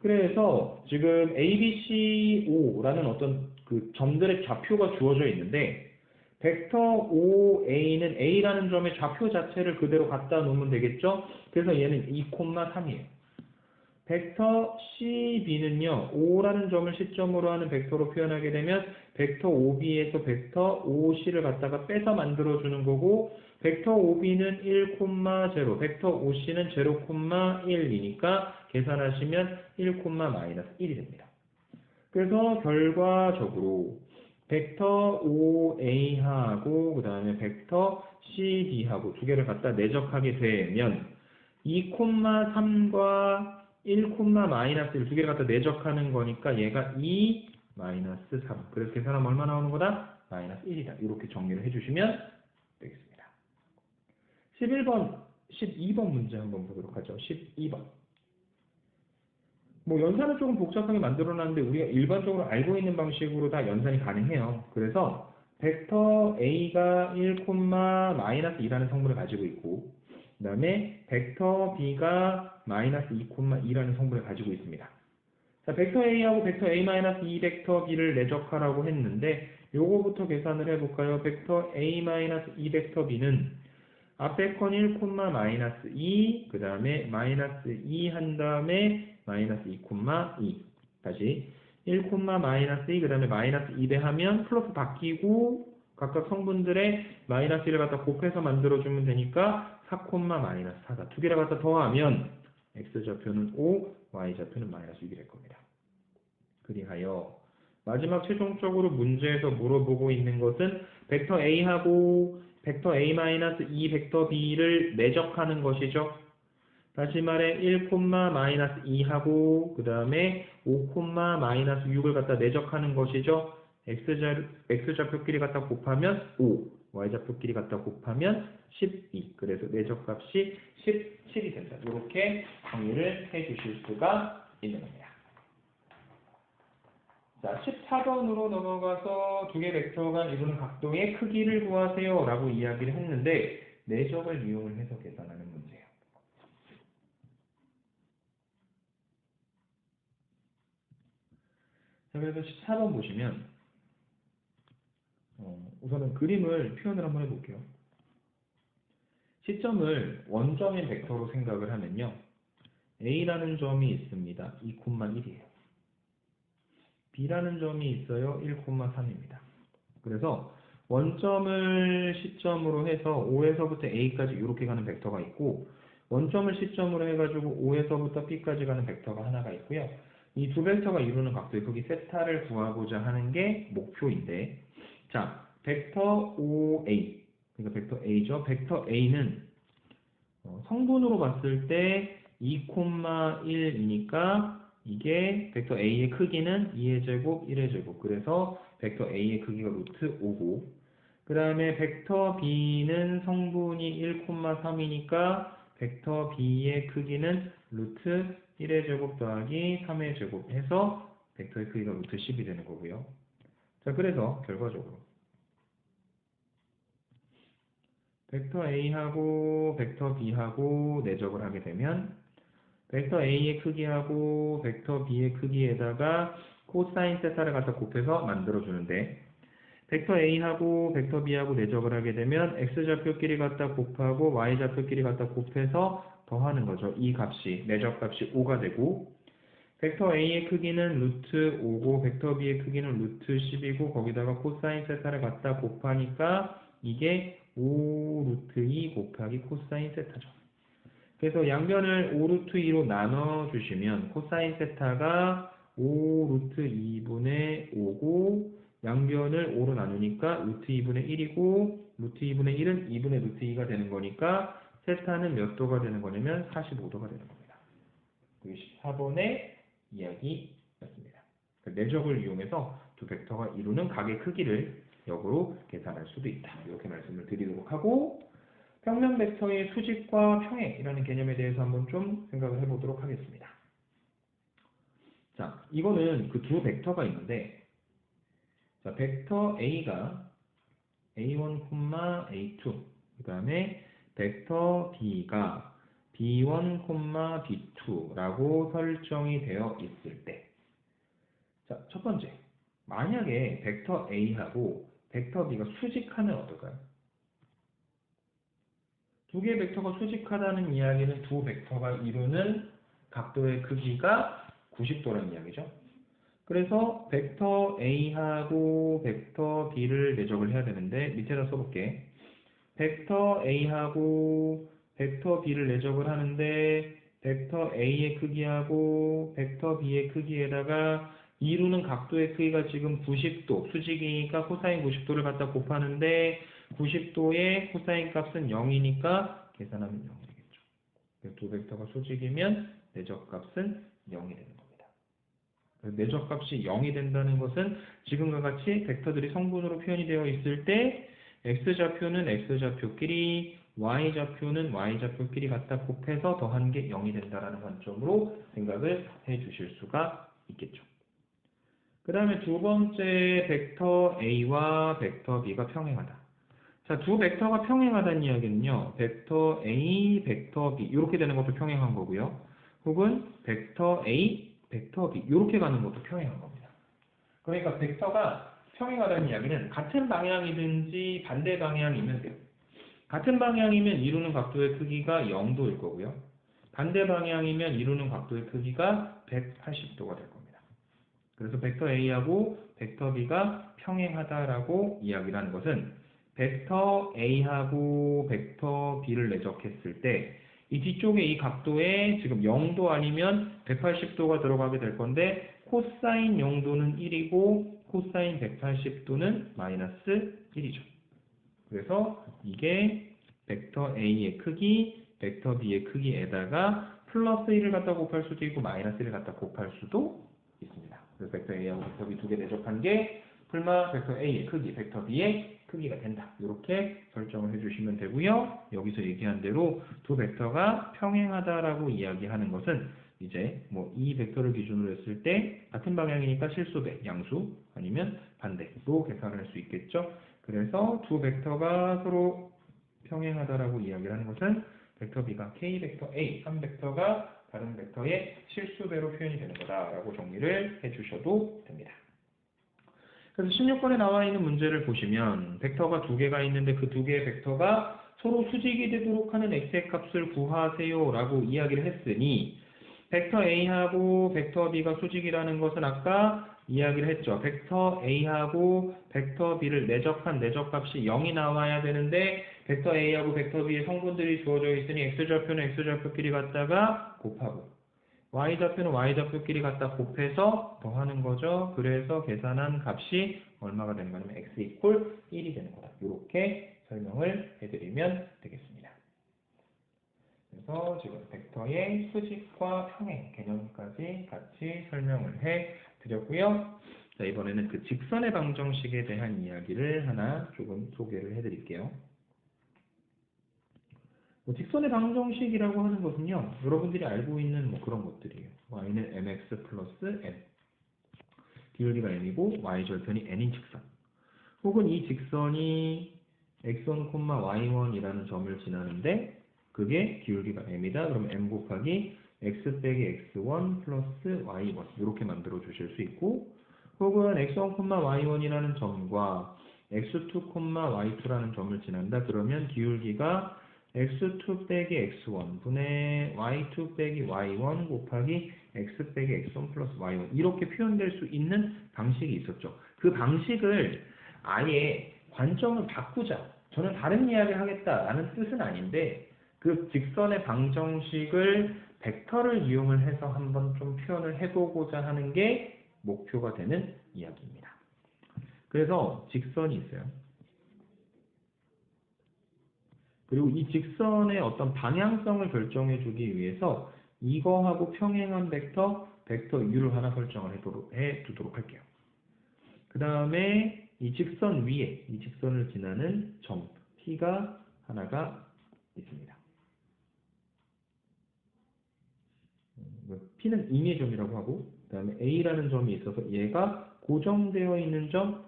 그래서 지금 A, B, C, O라는 어떤 그 점들의 좌표가 주어져 있는데 벡터 OA는 A라는 점의 좌표 자체를 그대로 갖다 놓으면 되겠죠? 그래서 얘는 2,3이에요. 벡터 CB는요, O라는 점을 시점으로 하는 벡터로 표현하게 되면 벡터 OB에서 벡터 OC를 갖다가 빼서 만들어주는 거고 벡터 OB는 1,0, 벡터 OC는 0,1이니까 계산하시면 1,-1이 됩니다. 그래서 결과적으로 벡터 OA하고 그 다음에 벡터 CB하고 두 개를 갖다 내적하게 되면 2,3과 1, 마이너스 1 두 개를 갖다 내적하는 거니까 얘가 2, 마이너스 3. 그래서 계산하면 얼마 나오는 거다? 마이너스 1이다. 이렇게 정리를 해주시면 되겠습니다. 12번 문제 한번 보도록 하죠. 12번. 뭐 연산은 조금 복잡하게 만들어놨는데 우리가 일반적으로 알고 있는 방식으로 다 연산이 가능해요. 그래서 벡터 A가 1, 마이너스 2라는 성분을 가지고 있고 그 다음에 벡터 B가 마이너스 2, 2라는 성분을 가지고 있습니다. 자, 벡터 A하고 벡터 A-2 벡터 B를 내적하라고 했는데 요거부터 계산을 해볼까요? 벡터 A-2 벡터 B는 앞에 건 1, 마이너스 2, 그 다음에 마이너스 2 한 다음에 마이너스 2, 2. 다시 1, 마이너스 2, 그 다음에 마이너스 2 배하면 플러스 바뀌고 각각 성분들의 마이너스 1을 갖다 곱해서 만들어주면 되니까 4, 마이너스 4다. 두 개를 갖다 더하면 x좌표는 5, y좌표는 마이너스 6이 될 겁니다. 그리하여 마지막 최종적으로 문제에서 물어보고 있는 것은 벡터 A하고 벡터 A-2 벡터 B를 내적하는 것이죠. 다시 말해 1, 마이너스 2하고 그 다음에 5, 마이너스 6을 갖다 내적하는 것이죠. x좌표끼리 갖다 곱하면 5, y좌표끼리 갖다 곱하면 12. 그래서 내적값이 17이 된다. 이렇게 정리를 해주실 수가 있는 겁니다. 자, 14번으로 넘어가서 두 개 벡터가 이루는 각도의 크기를 구하세요 라고 이야기를 했는데 내적을 이용을 해서 계산하는 문제예요. 자, 그래서 14번 보시면 우선은 그림을 표현을 한번 해볼게요. 시점을 원점인 벡터로 생각을 하면요. A라는 점이 있습니다. 2, 1이에요. B라는 점이 있어요. 1, 3입니다. 그래서 원점을 시점으로 해서 O에서부터 A까지 이렇게 가는 벡터가 있고 원점을 시점으로 해가지고 O에서부터 B까지 가는 벡터가 하나가 있고요. 이 두 벡터가 이루는 각도의 크기 세타를 구하고자 하는 게 목표인데 자, 벡터 OA 그러니까 벡터 A죠. 벡터 A는 성분으로 봤을 때 2, 1이니까 이게 벡터 A의 크기는 2의 제곱, 1의 제곱. 그래서 벡터 A의 크기가 루트 5고 그 다음에 벡터 B는 성분이 1, 3이니까 벡터 B의 크기는 루트 1의 제곱 더하기 3의 제곱 해서 벡터의 크기가 루트 10이 되는 거고요. 자, 그래서 결과적으로 벡터 A하고 벡터 B하고 내적을 하게 되면 벡터 A의 크기하고 벡터 B의 크기에다가 코사인 세타를 갖다 곱해서 만들어주는데 벡터 A하고 벡터 B하고 내적을 하게 되면 x좌표끼리 갖다 곱하고 y좌표끼리 갖다 곱해서 더하는 거죠. 이 값이 내적값이 5가 되고 벡터 A의 크기는 루트 5고 벡터 B의 크기는 루트 10이고 거기다가 코사인 세타를 갖다 곱하니까 이게 5 루트 2 곱하기 코사인 세타죠. 그래서 양변을 5 루트 2로 나눠주시면 코사인 세타가 5 루트 2분의 5고 양변을 5로 나누니까 루트 2분의 1이고 루트 2분의 1은 2분의 루트 2가 되는 거니까 세타는 몇 도가 되는 거냐면 45도가 되는 겁니다. 14번의 이야기였습니다. 내적을 이용해서 두 벡터가 이루는 각의 크기를 역으로 계산할 수도 있다. 이렇게 말씀을 드리도록 하고 평면 벡터의 수직과 평행이라는 개념에 대해서 한번 좀 생각을 해보도록 하겠습니다. 자, 이거는 그 두 벡터가 있는데 자, 벡터 A가 A1, A2 그 다음에 벡터 B가 B1, B2라고 설정이 되어 있을 때 자, 첫 번째 만약에 벡터 A하고 벡터 B가 수직하면 어떨까요? 두 개의 벡터가 수직하다는 이야기는 두 벡터가 이루는 각도의 크기가 90도라는 이야기죠. 그래서 벡터 A하고 벡터 B를 내적을 해야 되는데 밑에다 써볼게. 벡터 A하고 벡터 B를 내적을 하는데 벡터 A의 크기하고 벡터 B의 크기에다가 이루는 각도의 크기가 지금 90도, 수직이니까 코사인 90도를 갖다 곱하는데 90도의 코사인 값은 0이니까 계산하면 0이 되겠죠. 두 벡터가 수직이면 내적값은 0이 되는 겁니다. 내적값이 0이 된다는 것은 지금과 같이 벡터들이 성분으로 표현이 되어 있을 때 x좌표는 x좌표끼리 y좌표는 y좌표끼리 갖다 곱해서 더한 게 0이 된다는 관점으로 생각을 해 주실 수가 있겠죠. 그 다음에 두 번째 벡터 A와 벡터 B가 평행하다. 자, 두 벡터가 평행하다는 이야기는요. 벡터 A, 벡터 B 이렇게 되는 것도 평행한 거고요. 혹은 벡터 A, 벡터 B 이렇게 가는 것도 평행한 겁니다. 그러니까 벡터가 평행하다는 이야기는 같은 방향이든지 반대 방향이면 돼요. 같은 방향이면 이루는 각도의 크기가 0도일 거고요. 반대 방향이면 이루는 각도의 크기가 180도가 될 겁니다. 그래서 벡터 A하고 벡터 B가 평행하다라고 이야기를 하는 것은 벡터 A하고 벡터 B를 내적했을 때 이 뒤쪽에 이 각도에 지금 0도 아니면 180도가 들어가게 될 건데 코사인 0도는 1이고 코사인 180도는 마이너스 1이죠. 그래서 이게 벡터 A의 크기, 벡터 B의 크기에다가 플러스 1을 갖다 곱할 수도 있고 마이너스 1을 갖다 곱할 수도 있습니다. 그래서 벡터 A하고 벡터 B 두 개 내적한 게 풀마 벡터 A의 크기, 벡터 B의 크기가 된다. 이렇게 설정을 해주시면 되고요. 여기서 얘기한 대로 두 벡터가 평행하다라고 이야기하는 것은 이제 뭐 이 벡터를 기준으로 했을 때 같은 방향이니까 실수배, 양수 아니면 반대로 계산을 할 수 있겠죠. 그래서 두 벡터가 서로 평행하다라고 이야기를 하는 것은 벡터 B가 K 벡터 A, 한 벡터가 다른 벡터의 실수배로 표현이 되는 거다라고 정리를 해주셔도 됩니다. 그래서 16번에 나와 있는 문제를 보시면 벡터가 두 개가 있는데 그 두 개의 벡터가 서로 수직이 되도록 하는 x의 값을 구하세요 라고 이야기를 했으니 벡터 A하고 벡터 B가 수직이라는 것은 아까 이야기를 했죠. 벡터 A하고 벡터 B를 내적한 내적값이 0이 나와야 되는데 벡터 A하고 벡터 B의 성분들이 주어져 있으니 x좌표는 x좌표끼리 갖다가 곱하고 y좌표는 y좌표끼리 갖다 곱해서 더하는 거죠. 그래서 계산한 값이 얼마가 되는 거냐면 x 이퀄 1이 되는 거다. 이렇게 설명을 해드리면 되겠습니다. 그래서 지금 벡터의 수직과 평행 개념까지 같이 설명을 해드렸고요. 자, 이번에는 그 직선의 방정식에 대한 이야기를 하나 조금 소개를 해드릴게요. 직선의 방정식이라고 하는 것은요, 여러분들이 알고 있는 뭐 그런 것들이에요. y는 mx 플러스 n, 기울기가 n이고 y절편이 n인 직선. 혹은 이 직선이 x1, y1이라는 점을 지나는데 그게 기울기가 m이다. 그러면 m 곱하기 x 빼기 x1 플러스 y1 이렇게 만들어 주실 수 있고, 혹은 x1, y1이라는 점과 x2, y2라는 점을 지난다. 그러면 기울기가 x2 빼기 x1 분의 y2 빼기 y1 곱하기 x 빼기 x1 플러스 y1 이렇게 표현될 수 있는 방식이 있었죠. 그 방식을 아예 관점을 바꾸자, 저는 다른 이야기를 하겠다라는 뜻은 아닌데 그 직선의 방정식을 벡터를 이용을 해서 한번 좀 표현을 해보고자 하는 게 목표가 되는 이야기입니다. 그래서 직선이 있어요. 그리고 이 직선의 어떤 방향성을 결정해 주기 위해서 이거하고 평행한 벡터 U를 하나 설정을 해 두도록 할게요. 그 다음에 이 직선 위에 이 직선을 지나는 점 P가 하나가 있습니다. P는 임의 점이라고 하고 그 다음에 A라는 점이 있어서 얘가 고정되어 있는 점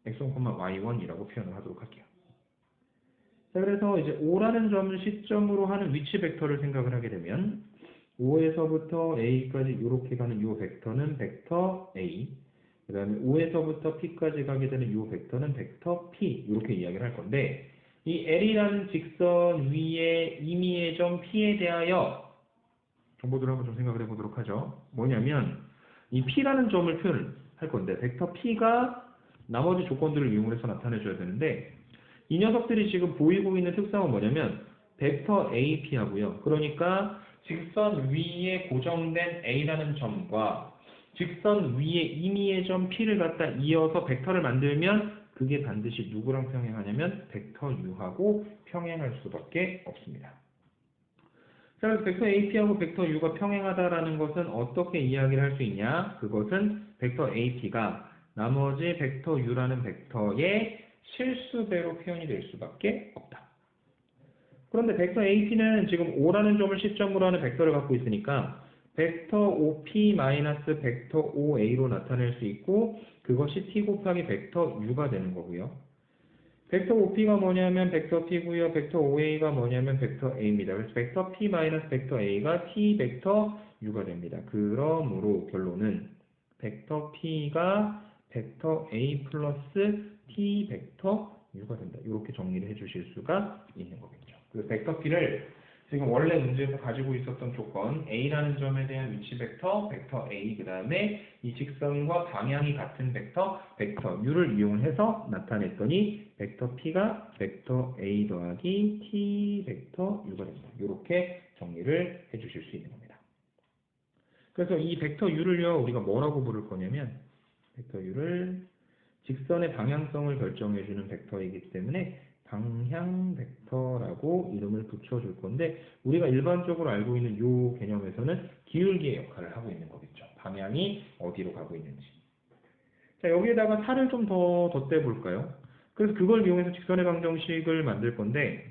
x1, y1이라고 표현을 하도록 할게요. 자, 그래서 이제 O라는 점을 시점으로 하는 위치 벡터를 생각을 하게 되면 O에서부터 A까지 이렇게 가는 이 벡터는 벡터 A, 그 다음에 O에서부터 P까지 가게 되는 이 벡터는 벡터 P 이렇게 이야기를 할 건데 이 L이라는 직선 위에 임의의 점 P에 대하여 정보들을 한번 좀 생각을 해보도록 하죠. 뭐냐면 이 P라는 점을 표현을 할 건데 벡터 P가 나머지 조건들을 이용해서 나타내줘야 되는데 이 녀석들이 지금 보이고 있는 특성은 뭐냐면 벡터 AP 하고요. 그러니까 직선 위에 고정된 A라는 점과 직선 위에 임의의 점 P를 갖다 이어서 벡터를 만들면 그게 반드시 누구랑 평행하냐면 벡터 U하고 평행할 수밖에 없습니다. 자, 그래서 벡터 AP하고 벡터 U가 평행하다라는 것은 어떻게 이야기를 할 수 있냐? 그것은 벡터 AP가 나머지 벡터 U라는 벡터의 실수배로 표현이 될 수밖에 없다. 그런데 벡터 AP는 지금 O라는 점을 시점으로 하는 벡터를 갖고 있으니까 벡터 OP 마이너스 벡터 OA로 나타낼 수 있고 그것이 T 곱하기 벡터 U가 되는 거고요. 벡터 OP가 뭐냐면 벡터 P고요. 벡터 OA가 뭐냐면 벡터 A입니다. 그래서 벡터 P 마이너스 벡터 A가 T 벡터 U가 됩니다. 그러므로 결론은 벡터 P가 벡터 A 플러스 T 벡터 U가 된다. 이렇게 정리를 해주실 수가 있는 거겠죠. 그 벡터 P를 지금 원래 문제에서 가지고 있었던 조건 A라는 점에 대한 위치 벡터, 벡터 A, 그 다음에 이 직선과 방향이 같은 벡터, 벡터 U를 이용해서 나타냈더니 벡터 P가 벡터 A 더하기 T 벡터 U가 됩니다. 이렇게 정리를 해주실 수 있는 겁니다. 그래서 이 벡터 U를요 우리가 뭐라고 부를 거냐면 벡터 U를 직선의 방향성을 결정해주는 벡터이기 때문에 방향 벡터라고 이름을 붙여줄 건데 우리가 일반적으로 알고 있는 이 개념에서는 기울기의 역할을 하고 있는 거겠죠. 방향이 어디로 가고 있는지. 자, 여기에다가 살을 좀 더 덧대 볼까요? 그래서 그걸 이용해서 직선의 방정식을 만들 건데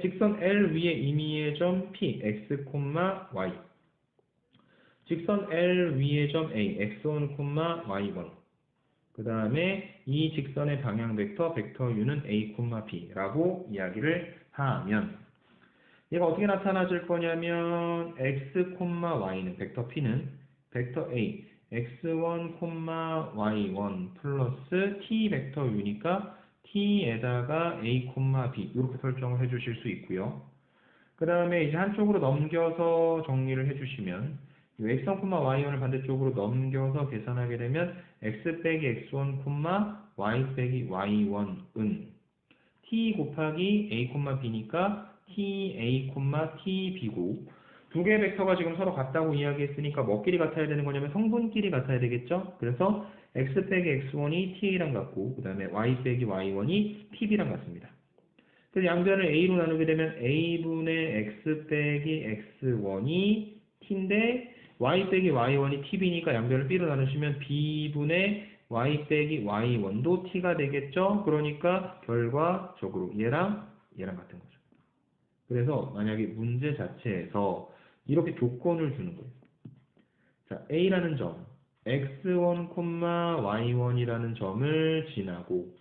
직선 L 위에 임의의 점 P, X, Y 직선 L 위의 점 A, x1, y1 그 다음에 이 직선의 방향 벡터, 벡터 U는 A, B라고 이야기를 하면 얘가 어떻게 나타나질 거냐면 x, y는 벡터 P는 벡터 A, x1, y1 플러스 t 벡터 U니까 t에다가 A, B 이렇게 설정을 해주실 수 있고요. 그 다음에 이제 한쪽으로 넘겨서 정리를 해주시면 x1, y1을 반대쪽으로 넘겨서 계산하게 되면 x 빼기 x1, y 빼기 y1은 t 곱하기 a, b니까 t a, t b고 두 개의 벡터가 지금 서로 같다고 이야기했으니까 뭐끼리 같아야 되는 거냐면 성분끼리 같아야 되겠죠? 그래서 x 빼기 x1이 ta랑 같고 그 다음에 y 빼기 y1이 tb랑 같습니다. 그래서 양변을 a로 나누게 되면 a분의 x 빼기 x1이 t인데 y 빼기 y1이 tb니까 양변을 b로 나누시면 b분의 y 빼기 y1도 t가 되겠죠? 그러니까 결과적으로 얘랑 같은 거죠. 그래서 만약에 문제 자체에서 이렇게 조건을 주는 거예요. 자, a라는 점, x1, y1이라는 점을 지나고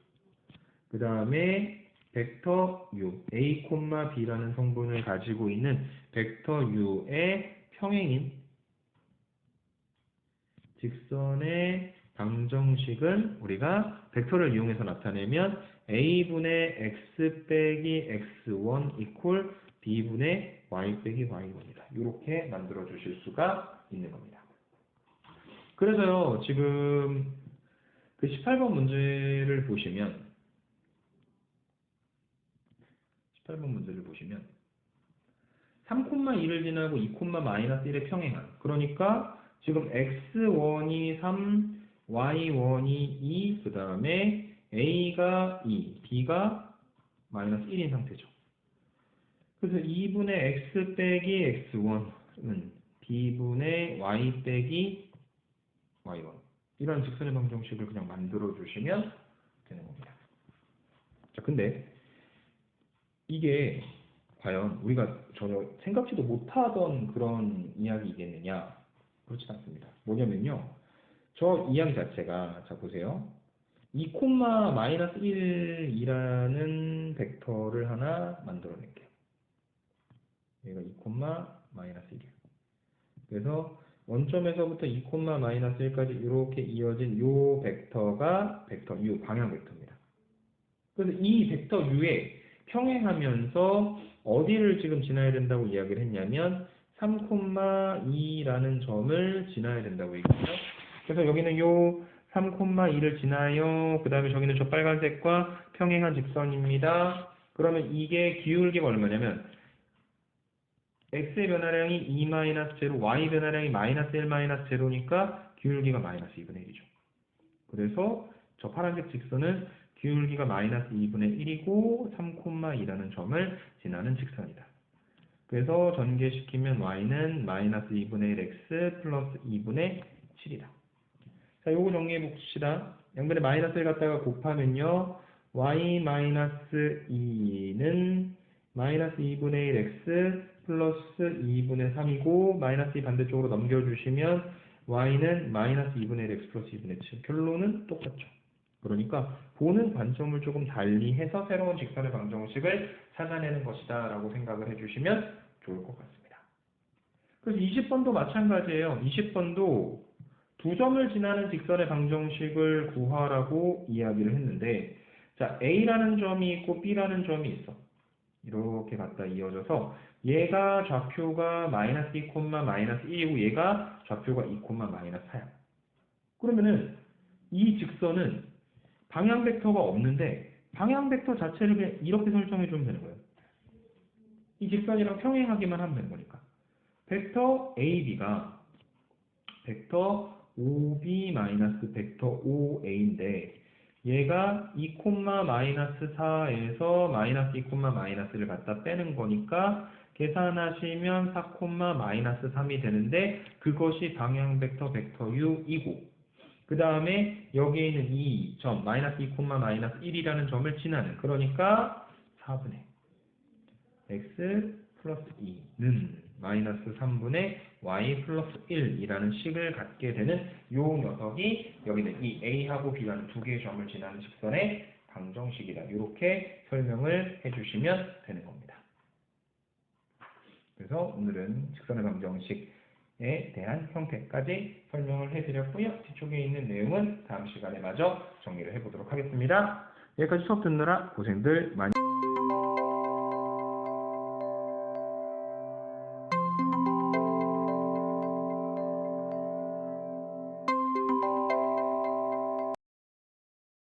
그 다음에 벡터 u, a, b라는 성분을 가지고 있는 벡터 u의 평행인 직선의 방정식은 우리가 벡터를 이용해서 나타내면 a분의 x 빼기 x1 이퀄 b분의 y 빼기 y1이다. 이렇게 만들어 주실 수가 있는 겁니다. 그래서요, 지금 그 18번 문제를 보시면 3,2를 지나고 2,-1의 평행한 그러니까 지금 x1이 3, y1이 2, 그 다음에 a가 2, b가 마이너스 1인 상태죠. 그래서 2분의 x 빼기 x1은 b분의 y 빼기 y1 이런 직선의 방정식을 그냥 만들어 주시면 되는 겁니다. 자, 근데 이게 과연 우리가 전혀 생각지도 못하던 그런 이야기이겠느냐? 그렇지 않습니다. 뭐냐면요. 저 이야기 자체가, 자 보세요. 2,-1이라는 벡터를 하나 만들어낼게요. 얘가 2,-1이에요. 그래서 원점에서부터 2,-1까지 이렇게 이어진 이 벡터가 벡터 U, 방향 벡터입니다. 그래서 이 벡터 U에 평행하면서 어디를 지금 지나야 된다고 이야기를 했냐면 3,2라는 점을 지나야 된다고 얘기했죠. 그래서 여기는 요 3,2를 지나요. 그 다음에 저기는 저 빨간색과 평행한 직선입니다. 그러면 이게 기울기가 얼마냐면 x의 변화량이 2-0, y 변화량이 -1-0니까 기울기가 -2분의 1이죠. 그래서 저 파란색 직선은 기울기가 -2분의 1이고 3,2라는 점을 지나는 직선이다. 그래서 전개시키면 y는 -2분의 1x 플러스 2분의 7이다. 자, 요거 정리해 봅시다. 양변에 마이너스를 갖다가 곱하면요. y-2는 -2분의 1x 플러스 2분의 3이고 마이너스 2 반대쪽으로 넘겨주시면 y는 -2분의 1x 플러스 2분의 7. 결론은 똑같죠. 그러니까 보는 관점을 조금 달리해서 새로운 직선의 방정식을 찾아내는 것이다 라고 생각을 해주시면 좋을 것 같습니다. 그래서 20번도 마찬가지예요. 20번도 두 점을 지나는 직선의 방정식을 구하라고 이야기를 했는데, 자, A라는 점이 있고 B라는 점이 있어. 이렇게 갖다 이어져서 얘가 좌표가 -2, -1이고 얘가 좌표가 2, -4야. 그러면은 이 직선은 방향 벡터가 없는데 방향 벡터 자체를 그냥 이렇게 설정해 주면 되는 거예요. 이 직선이랑 평행하기만 하면 되는 거니까. 벡터 AB가 벡터 OB 마이너스 벡터 OA인데 얘가 2, -4에서 -2, -를 갖다 빼는 거니까 계산하시면 4, -3이 되는데 그것이 방향 벡터 벡터 U이고 그 다음에 여기에 있는 이 점 -2, -1이라는 점을 지나는 그러니까 4분의 x 플러스 2는 -3분의 y 플러스 1이라는 식을 갖게 되는 요 녀석이 여기는 이 a하고 b라는 두 개의 점을 지나는 직선의 방정식이다. 이렇게 설명을 해주시면 되는 겁니다. 그래서 오늘은 직선의 방정식에 대한 형태까지 설명을 해드렸고요. 뒤쪽에 있는 내용은 다음 시간에 마저 정리를 해보도록 하겠습니다. 여기까지 수업 듣느라 고생들 많이